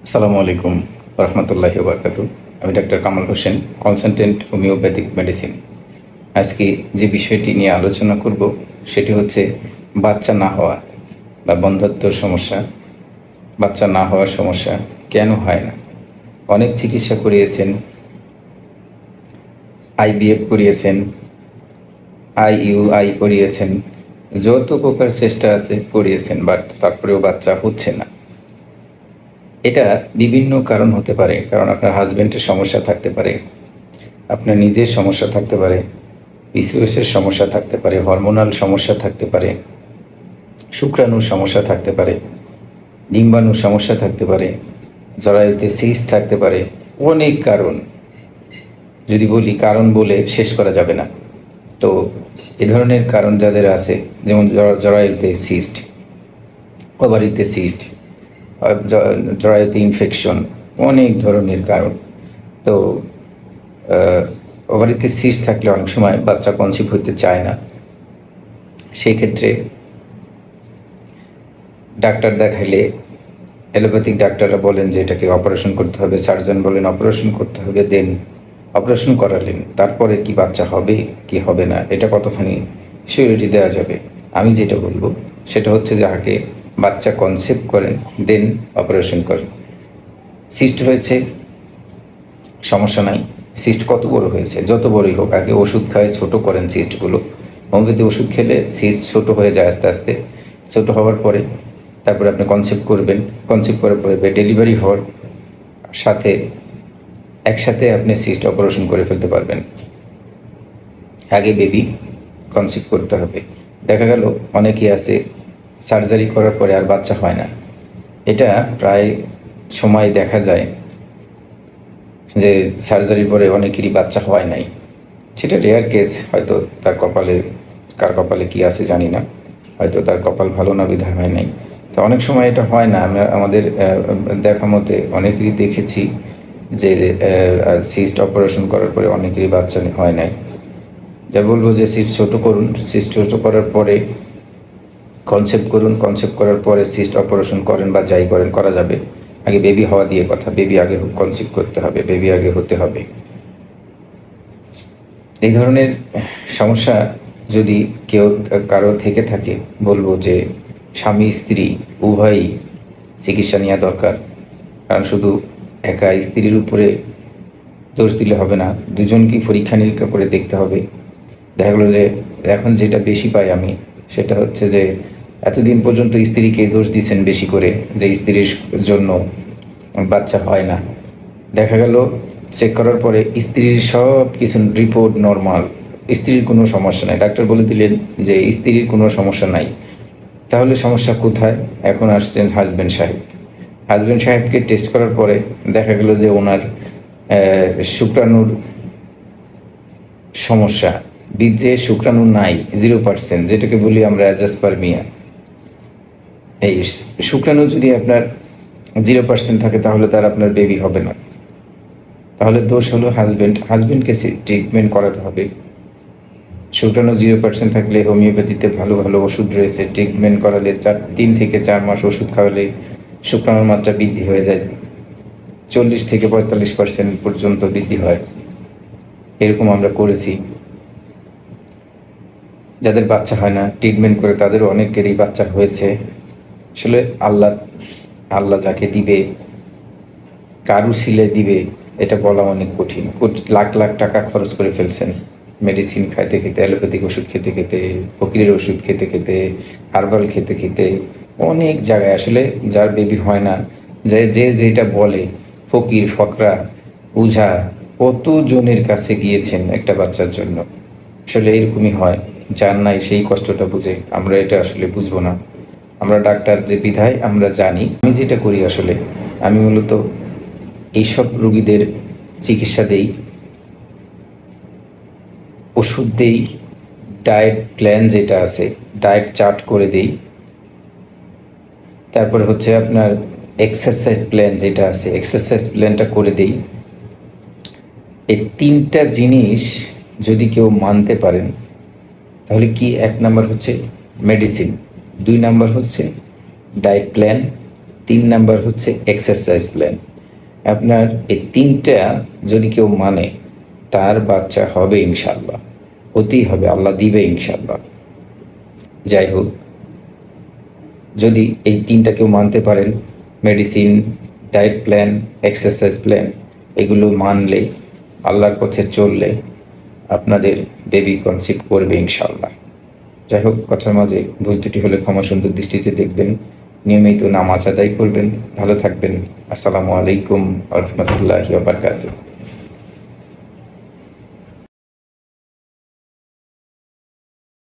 আসসালামু আলাইকুম রহমতুল্লাহি বারকাতু। আমি doctor Kamal Hossain, consultant homeopathic medicine. আজকে যে বিষয়টি নিয়ে আলোচনা করব সেটি হচ্ছে বাচ্চা না হওয়া বা বন্ধ্যাত্বর সমস্যা। বাচ্চা না হওয়ার সমস্যা কেন হয় না? অনেক চিকিৎসা করিয়েছেন, আইভিএফ করিয়েছেন, আইইউআই করিয়েছেন, যত প্রকার চেষ্টা আছে করিয়েছেন, বাট তারপরেও বাচ্চা হচ্ছে না। এটা বিভিন্ন কারণ হতে পারে। কারণ আপনার হাজব্যান্ডের সমস্যা থাকতে পারে, আপনার নিজের সমস্যা থাকতে পারে, পিসিওএসের সমস্যা থাকতে পারে, হরমোনাল সমস্যা থাকতে পারে, শুক্রাণুর সমস্যা থাকতে পারে, ডিম্বাণুর সমস্যা থাকতে পারে, জরায়ুতে সিস্ট থাকতে পারে। অনেক কারণ, যদি বলি কারণ বলে শেষ করা যাবে না। তো এ ধরনের কারণ যাদের আছে, যেমন জরায়ুতে সিস্ট, ওভারিতে সিস্ট, জরায়ুতে ইনফেকশন, অনেক ধরনের কারণ। তো ওভারিতে সিস্ট থাকলে অনেক সময় বাচ্চা কনসিভ হতে চায় না। সেই ক্ষেত্রে ডাক্তার দেখাইলে অ্যালোপ্যাথিক ডাক্তাররা বলেন যে এটাকে অপারেশন করতে হবে, সার্জন বলেন অপারেশন করতে হবে, দেন অপারেশন করালেন, তারপরে কি বাচ্চা হবে কি হবে না এটা কতখানি সিওরিটি দেওয়া যাবে? আমি যেটা বলবো সেটা হচ্ছে যে আগে বাচ্চা কনসেপ্ট করেন, দেন অপারেশন করেন। সিস্ট হয়েছে, সমস্যা নাই। সিস্ট কত বড় হয়েছে, যত বড়ই হোক, আগে ওষুধ খায় ছোট করেন সিস্টগুলো। হোমিওপ্যাথি ওষুধ খেলে সিস্ট ছোট হয়ে যায় আস্তে আস্তে। ছোট হওয়ার পরে তারপরে আপনি কনসেপ্ট করবেন, কনসেপ্ট করার পরে ডেলিভারি হওয়ার সাথে একসাথে আপনি সিস্ট অপারেশন করে ফেলতে পারবেন। আগে বেবি কনসেপ্ট করতে হবে। দেখা গেল অনেকেই আছে সার্জারি করার পরে আর বাচ্চা হয় না। এটা প্রায় সময় দেখা যায় যে সার্জারির পরে অনেকেরই বাচ্চা হয় নাই। সেটা রেয়ার কেস, হয়তো তার কপালে, কার কপালে কী আছে জানি না, হয়তো তার কপাল ভালো না বিধায় হয় নাই। তো অনেক সময় এটা হয় না। আমরা আমাদের দেখা মতে অনেকেরই দেখেছি যে সিস্ট অপারেশন করার পরে অনেকেরই বাচ্চা হয় নাই। যা বলবো যে সিস্ট ছোটো করুন, সিস্ট ছোটো করার পরে কনসেপ্ট করুন, কনসেপ্ট করার পরে সিস্ট অপারেশন করেন বা যাই করেন, করা যাবে। আগে বেবি হওয়া দিয়ে কথা, বেবি আগে কনসেপ্ট করতে হবে, বেবি আগে হতে হবে। এই ধরনের সমস্যা যদি কেউ কারো থেকে থাকে, বলবো যে স্বামী স্ত্রী উভয়ই চিকিৎসা নেওয়া দরকার। কারণ শুধু একা স্ত্রীর উপরে দোষ দিলে হবে না, দুজনকেই পরীক্ষা নিরীক্ষা করে দেখতে হবে। দেখা গেলো যে এখন যেটা বেশি পাই আমি, সেটা হচ্ছে যে এতদিন পর্যন্ত স্ত্রীকে দোষ দিচ্ছেন বেশি করে, যে স্ত্রীর জন্য বাচ্চা হয় না। দেখা গেল চেক করার পরে স্ত্রীর সব কিছু রিপোর্ট নর্মাল, স্ত্রীর কোনো সমস্যা নাই, ডাক্তার বলে দিলেন যে স্ত্রীর কোনো সমস্যা নাই। তাহলে সমস্যা কোথায়? এখন আসছেন হাজব্যান্ড সাহেব। হাজব্যান্ড সাহেবকে টেস্ট করার পরে দেখা গেল যে ওনার শুক্রাণুর সমস্যা, বীর্যে শুক্রাণু নাই 0%, যেটাকে বলি আমরা অ্যাজাসপারমিয়া। এই শুক্রাণু যদি আপনার 0% থাকে তাহলে তার আপনার বেবি হবে না। তাহলে দোষ হলো হাজব্যান্ডকে ট্রিটমেন্ট করাতে হবে। শুক্রাণু 0% থাকলে হোমিওপ্যাথিতে ভালো ভালো ওষুধ রয়েছে, ট্রিটমেন্ট করালে 3 থেকে 4 মাস ওষুধ খাওয়ালে শুক্রাণুর মাত্রা বৃদ্ধি হয়ে যায়, 40 থেকে 45% পর্যন্ত বৃদ্ধি হয়। এরকম আমরা করেছি। যাদের বাচ্চা হয় না ট্রিটমেন্ট করে তাদেরও অনেকেরই বাচ্চা হয়েছে। আসলে আল্লাহ যাকে দিবে, কারু ছিলে দিবে, এটা বলা অনেক কঠিন। লাখ লাখ টাকা খরচ করে ফেলছেন মেডিসিন খাইতে খেতে, অ্যালোপ্যাথিক ওষুধ খেতে খেতে, ফকিরের ওষুধ খেতে খেতে, হার্বাল খেতে খেতে, অনেক জায়গায় আসলে যার বেবি হয় না, যে যেটা বলে ফকির ফকরা উঝা, কতজনের কাছে গিয়েছেন একটা বাচ্চার জন্য। আসলে এরকমই হয়, যার নাই সেই কষ্টটা বুঝে। আমরা এটা আসলে বুঝবো না, আমরা ডাক্তার যে বিধায় আমরা জানি। আমি যেটা করি আসলে, আমি মূলত এইসব রোগীদের চিকিৎসা দেই, ওষুধ দেই, ডায়েট প্ল্যান যেটা আছে ডায়েট চার্ট করে দেই, তারপরে হচ্ছে আপনার এক্সারসাইজ প্ল্যান যেটা আছে এক্সারসাইজ প্ল্যানটা করে দেই। এই 3টা জিনিস যদি কেউ মানতে পারেন তাহলে কি, 1 নাম্বার হচ্ছে মেডিসিন, 2 নাম্বার হচ্ছে ডায়েট প্ল্যান, 3 নাম্বার হচ্ছে এক্সারসাইজ প্ল্যান। আপনার এই 3টা যদি কেউ মানে তার বাচ্চা হবে ইনশাআল্লাহ, হতেই হবে, আল্লাহ দিবে ইনশাআল্লাহ। যাই হোক, যদি এই 3টা কেউ মানতে পারেন, medicine, diet plan, exercise plan, এগুলো মানলে, আল্লাহর পথে চললে আপনাদের বেবি কনসিভ করবে ইনশাআল্লাহ। যাই হোক, কথার মাঝে ভুল ত্রুটি হলে ক্ষমা সুন্দর দৃষ্টিতে দেখবেন। নিয়মিত নামাজ আদায় করবেন। ভালো থাকবেন। আসসালামু আলাইকুম ওয়া রাহমাতুল্লাহি ওয়া বারাকাতুহু।